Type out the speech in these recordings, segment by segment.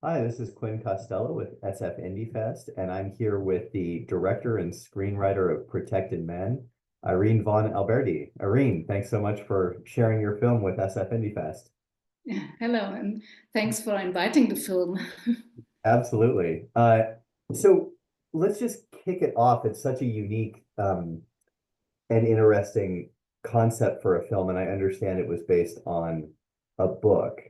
Hi, this is Quinn Costello with SF Indie Fest, and I'm here with the director and screenwriter of Protected Men, Irene Von Alberti. Irene, thanks so much for sharing your film with SF Indie Fest. Yeah, hello, and thanks for inviting the film. Absolutely. So let's just kick it off. It's such a unique and interesting concept for a film, and I understand it was based on a book.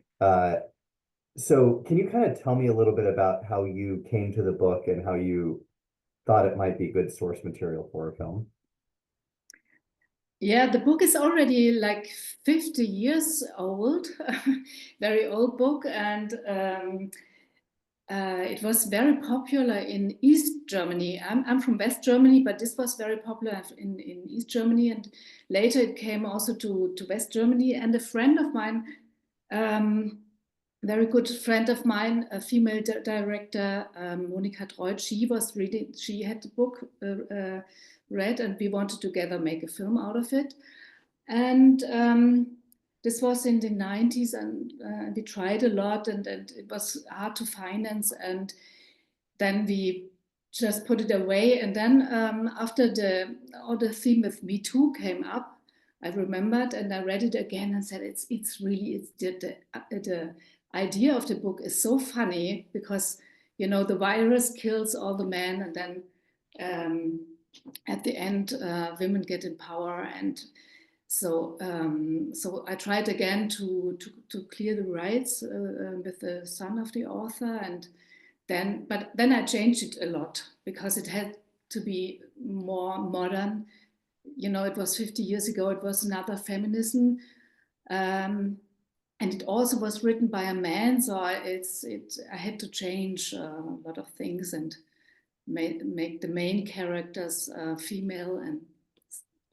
So can you kind of tell me a little bit about how you came to the book and how you thought it might be good source material for a film? Yeah, the book is already like 50 years old, very old book, and it was very popular in East Germany. I'm from West Germany, but this was very popular in East Germany, and later it came also to West Germany. And a friend of mine, um, very good friend of mine, a female director, Monika Treut, she had the book read, and we wanted together make a film out of it. And this was in the 90s, and we tried a lot, and it was hard to finance. And then we just put it away. And then after the theme with Me Too came up, I remembered and I read it again and said, it's really, the idea of the book is so funny because, the virus kills all the men, and then um, at the end, women get in power. And so I tried again to clear the rights with the son of the author, and then I changed it a lot because it had to be more modern. It was 50 years ago. It was another feminism, and it also was written by a man. So I had to change a lot of things and make the main characters female and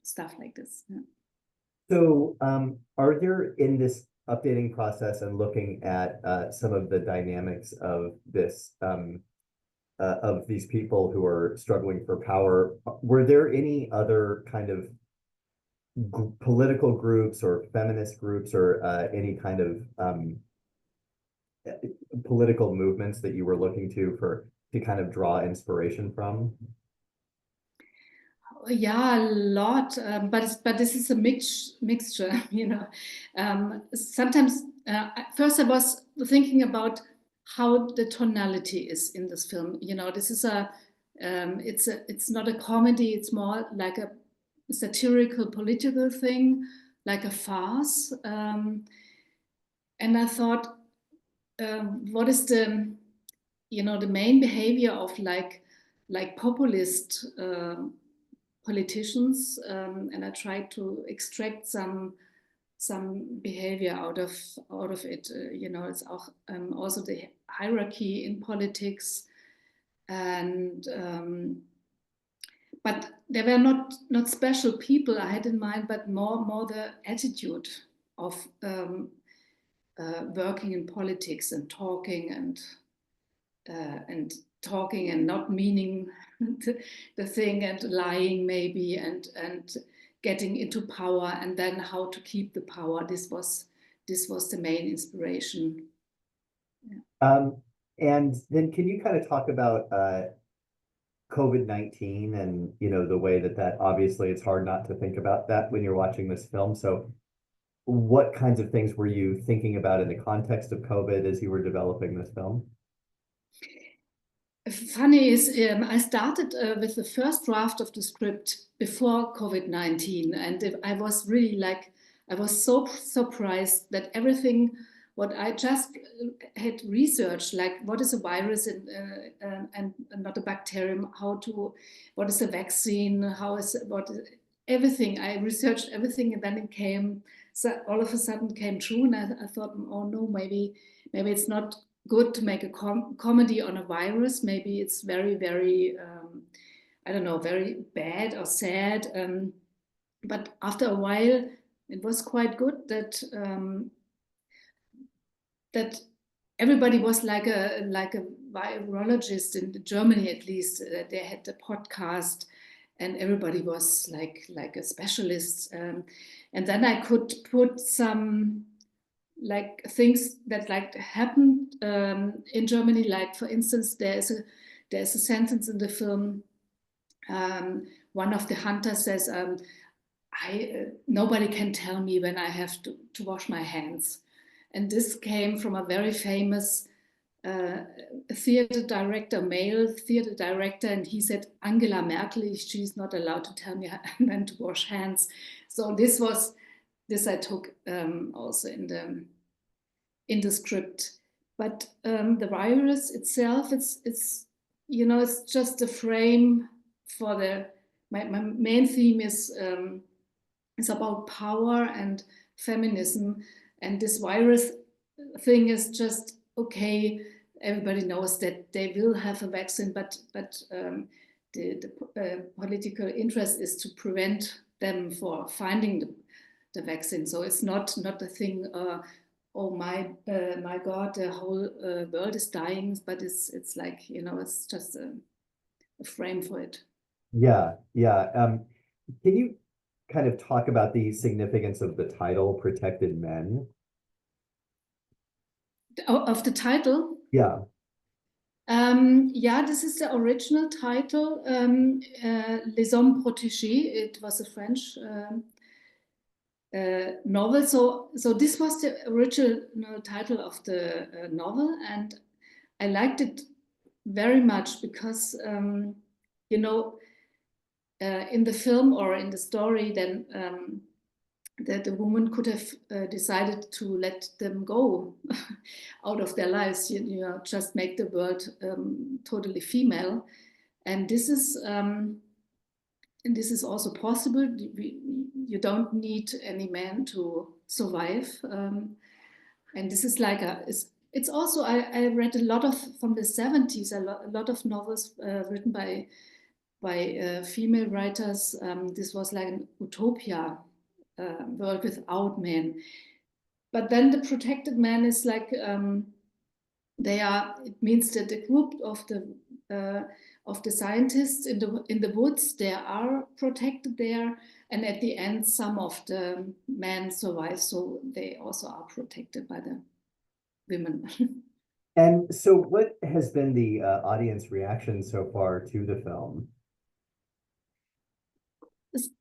stuff like this. Yeah. So, are there in this updating process and looking at some of the dynamics of this of these people who are struggling for power, were there any other kind of political groups or feminist groups or any kind of political movements that you were looking to kind of draw inspiration from? Yeah, a lot, but this is a mixture. Sometimes first I was thinking about how the tonality is in this film. This is it's not a comedy. It's more like a satirical political thing, like a farce. And I thought, what is the main behavior of like populist politicians, and I tried to extract some behavior out of it. It's also the hierarchy in politics, and but there were not special people I had in mind, but more the attitude of working in politics and and talking and not meaning the thing, and lying maybe, and getting into power, and then how to keep the power. This was the main inspiration. Yeah. Um, and then can you kind of talk about COVID-19 and the way that obviously it's hard not to think about that when you're watching this film. So what kinds of things were you thinking about in the context of COVID as you were developing this film? Funny is, I started with the first draft of the script before COVID-19, and I was really I was so surprised that everything what I just had researched, like what is a virus and not a bacterium, what is a vaccine, everything. I researched everything, and then it came, so all of a sudden came true, and I thought, oh no, maybe it's not good to make a comedy on a virus. Maybe it's very, very, I don't know, very bad or sad. But after a while, it was quite good that everybody was like a virologist in Germany, at least. They had the podcast, and everybody was like a specialist. And then I could put some like things that like happened in Germany. Like for instance, there's a sentence in the film. One of the hunters says, nobody can tell me when I have to wash my hands. And this came from a very famous theater director, male theater director, and he said, Angela Merkel, she's not allowed to tell me when to wash hands. So this I took also in the script. But the virus itself, it's just a frame for my main theme is about power and feminism, and this virus thing is just okay. Everybody knows that they will have a vaccine, but the political interest is to prevent them for finding the vaccine. So it's not a thing. Oh my God, the whole world is dying, but it's like it's just a frame for it. Yeah, yeah. Can you kind of talk about the significance of the title Protected Men? Of the title? Yeah. Yeah, this is the original title, Les Hommes Protégés. It was a French novel. So this was the original title of the novel, and I liked it very much because in the film or in the story, then that the woman could have decided to let them go out of their lives, just make the world totally female. And this is also possible. You don't need any man to survive. And this is like it's also, I read a lot of, from the 70s, a lot of novels written by female writers. This was like an utopia, world without men. But then the protected man is like it means that the group of the scientists in the woods, they are protected there, and at the end some of the men survive, so they also are protected by the women. And so what has been the audience reaction so far to the film?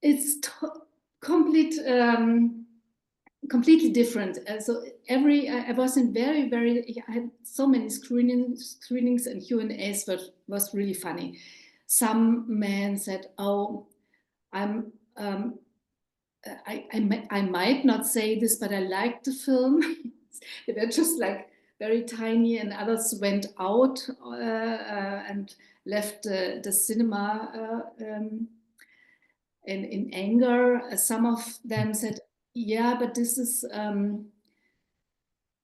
It's completely different. So I was in I had so many screenings and Q&As, but was really funny. Some men said, "Oh, I might not say this, but I liked the film." They were just like very tiny, and others went out and left the cinema in anger. Some of them said, yeah, but this is,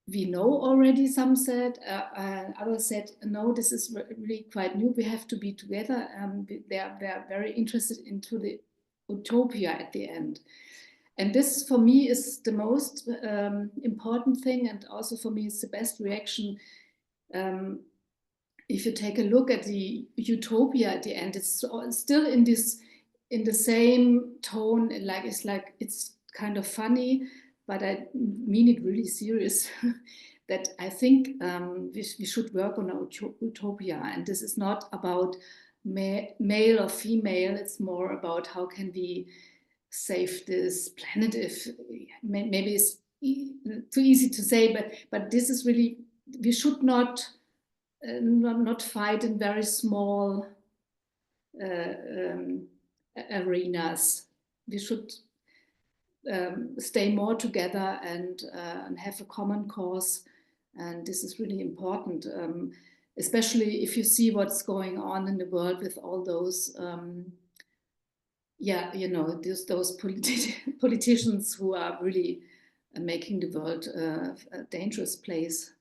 we know already, some said. Others said, no, this is really quite new. We have to be together. They're very interested into the utopia at the end. And this, for me, is the most important thing. And also for me, it's the best reaction. If you take a look at the utopia at the end, it's still in the same tone. It's kind of funny, but I mean it really serious. That I think we should work on our utopia, and this is not about male or female. It's more about how can we save this planet. If maybe it's too easy to say, but this is really, we should not fight in very small arenas. We should stay more together and have a common cause. And this is really important, especially if you see what's going on in the world with all those, those politicians who are really making the world a dangerous place.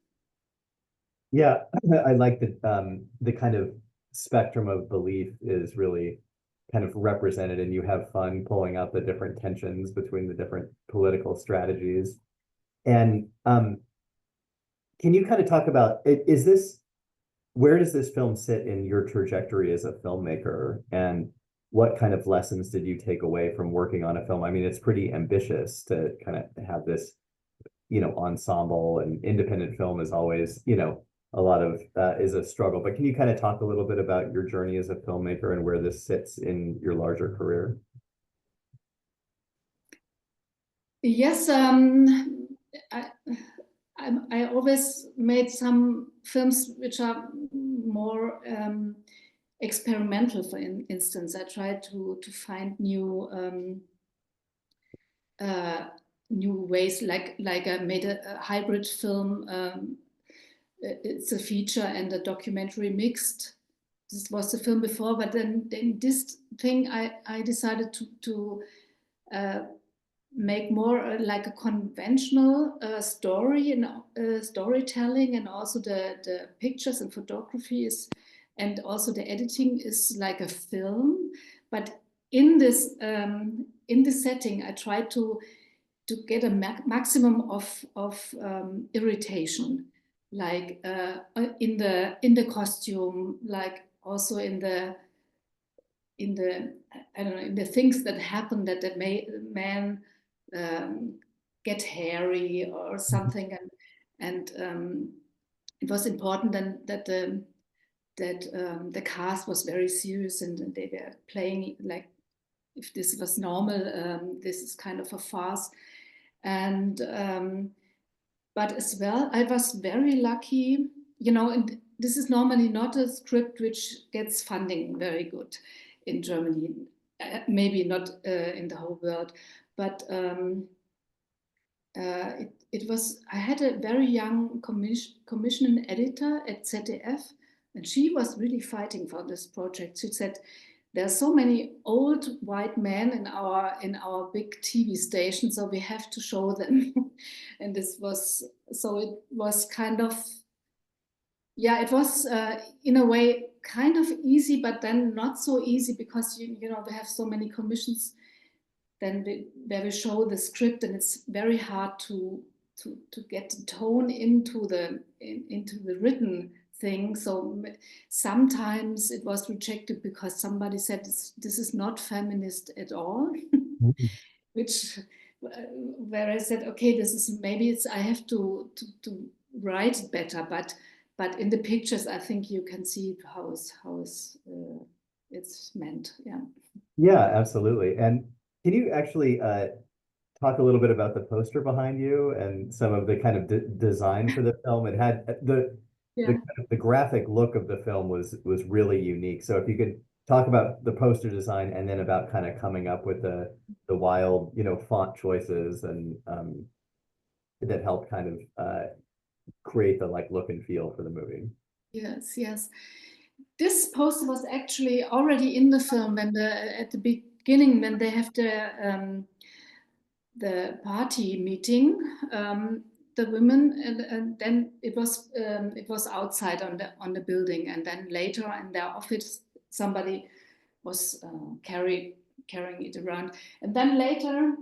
Yeah, I like the kind of spectrum of belief is really kind of represented, and you have fun pulling out the different tensions between the different political strategies. And can you kind of talk about where does this film sit in your trajectory as a filmmaker, and what kind of lessons did you take away from working on a film? I mean, it's pretty ambitious to kind of have this ensemble, and independent film is always, a lot of is a struggle. But can you kind of talk a little bit about your journey as a filmmaker and where this sits in your larger career? Yes, I, I always made some films which are more experimental. For instance, I tried to find new ways. Like I made a hybrid film. It's a feature and a documentary mixed. This was the film before, but then this thing I decided to make more like a conventional story and storytelling, and also the pictures and photography is, and also the editing is like a film. But in this setting, I tried to get a maximum of irritation, like in the costume, like also in the I don't know, in the things that happen, that the man get hairy or something, and it was important then that the cast was very serious, and they were playing like if this was normal. This is kind of a farce, and but as well, I was very lucky, and this is normally not a script which gets funding very good in Germany, maybe not in the whole world, but it was, I had a very young commissioning editor at ZDF, and she was really fighting for this project. She said, there are so many old white men in our big TV station, so we have to show them. And this was, so it was kind of, yeah, it was in a way kind of easy, but then not so easy, because we have so many commissions then where we show the script, and it's very hard to get the tone into the written thing. So sometimes it was rejected because somebody said this is not feminist at all, which where I said, okay, this is, maybe it's, I have to write it better, but in the pictures I think you can see how it's meant. Yeah. Yeah, absolutely. And can you actually talk a little bit about the poster behind you and some of the kind of design for the film? It had Yeah. the graphic look of the film was really unique. So if you could talk about the poster design, and then about kind of coming up with the wild, font choices, and that helped kind of create the like look and feel for the movie. Yes, yes. This poster was actually already in the film when at the beginning, when they have the party meeting, the women, and then it was outside on the building, and then later in their office somebody was carrying it around, and then later,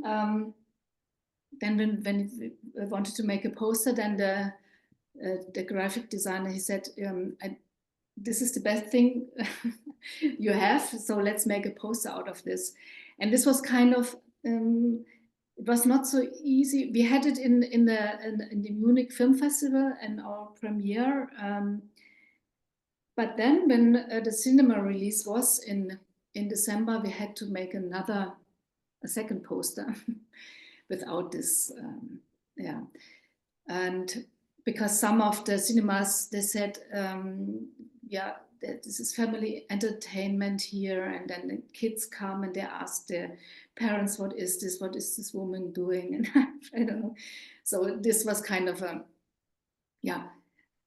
then when we wanted to make a poster, then the graphic designer, he said, this is the best thing you have, so let's make a poster out of this. And this was kind of it was not so easy. We had it in the Munich Film Festival and our premiere, but then when the cinema release was in December, we had to make a second poster without this. Yeah, and because some of the cinemas, they said, yeah, this is family entertainment here, and then the kids come and they ask their parents, what is this woman doing? And I don't know. So this was kind of a, yeah,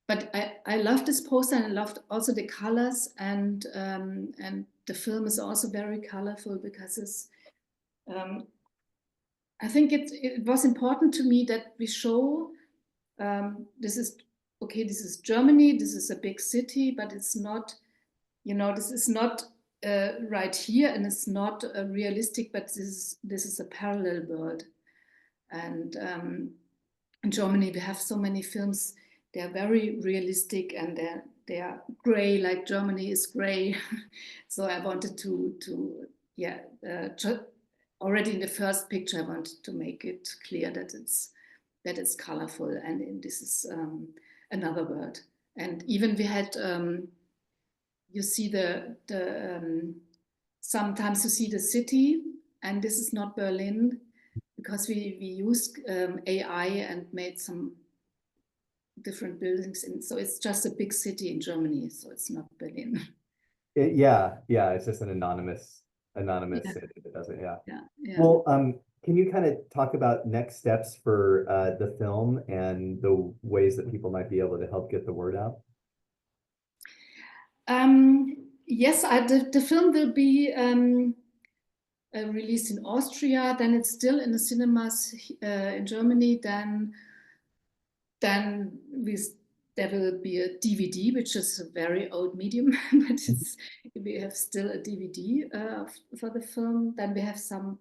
but I loved this poster, and I loved also the colors, and the film is also very colorful, because it's I think it was important to me that we show this is okay, this is Germany, this is a big city, but it's not, this is not right here, and it's not realistic, but this is a parallel world. And in Germany we have so many films, they are very realistic, and they are gray, like Germany is gray. So I wanted to already in the first picture I wanted to make it clear that it's that it's colorful, and this is another word. And even we had, you see sometimes you see the city, and this is not Berlin, because we used AI and made some different buildings, and so it's just a big city in Germany, so it's not Berlin. Yeah, it's just an anonymous Yeah. city that does it. Yeah. Yeah. Well, can you kind of talk about next steps for the film and the ways that people might be able to help get the word out? Yes, the film will be released in Austria. Then it's still in the cinemas in Germany. Then there will be a DVD, which is a very old medium, but we have still a DVD for the film. Then we have some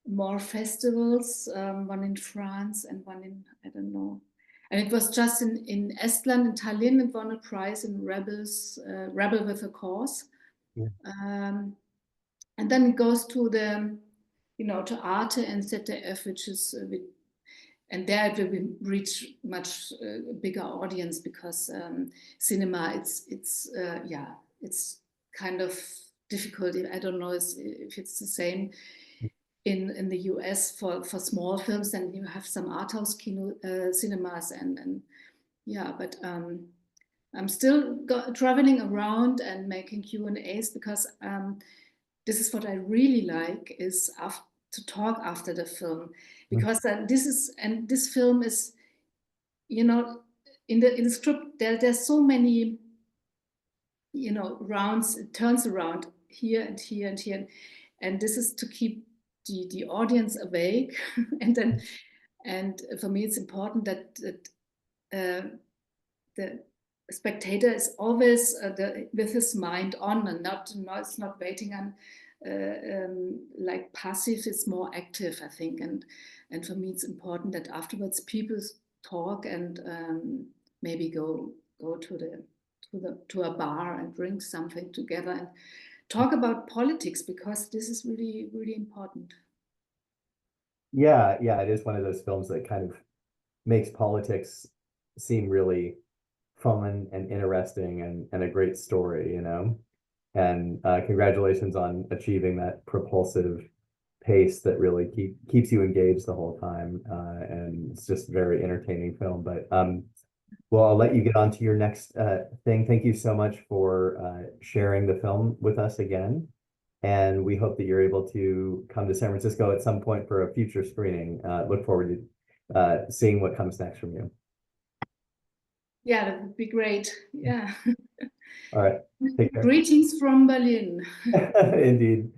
more festivals, one in France and one in, I don't know. And it was just in Estland, in Tallinn, it won a prize in Rebel with a Cause. Yeah. And then it goes to to Arte and ZDF, which is, and there it will reach much bigger audience, because cinema, it's kind of difficult. I don't know if it's the same in the US for small films. Then you have some art house cinemas, and yeah, but I'm still traveling around and making Q&As, because this is what I really like, is to talk after the film, because this film is, in the script there's so many rounds, it turns around here and here and here, and this is to keep the audience awake. And for me it's important that the spectator is always with his mind on, and it's not waiting on like passive, it's more active, I think. And for me it's important that afterwards people talk and maybe go to a bar and drink something together and talk about politics, because this is really, really important. Yeah, it is one of those films that kind of makes politics seem really fun and interesting and a great story, And congratulations on achieving that propulsive pace that really keeps you engaged the whole time. And it's just a very entertaining film. But well, I'll let you get on to your next thing. Thank you so much for sharing the film with us again. And we hope that you're able to come to San Francisco at some point for a future screening. Look forward to seeing what comes next from you. Yeah, that would be great. Yeah. All right. Take care. Greetings from Berlin. Indeed.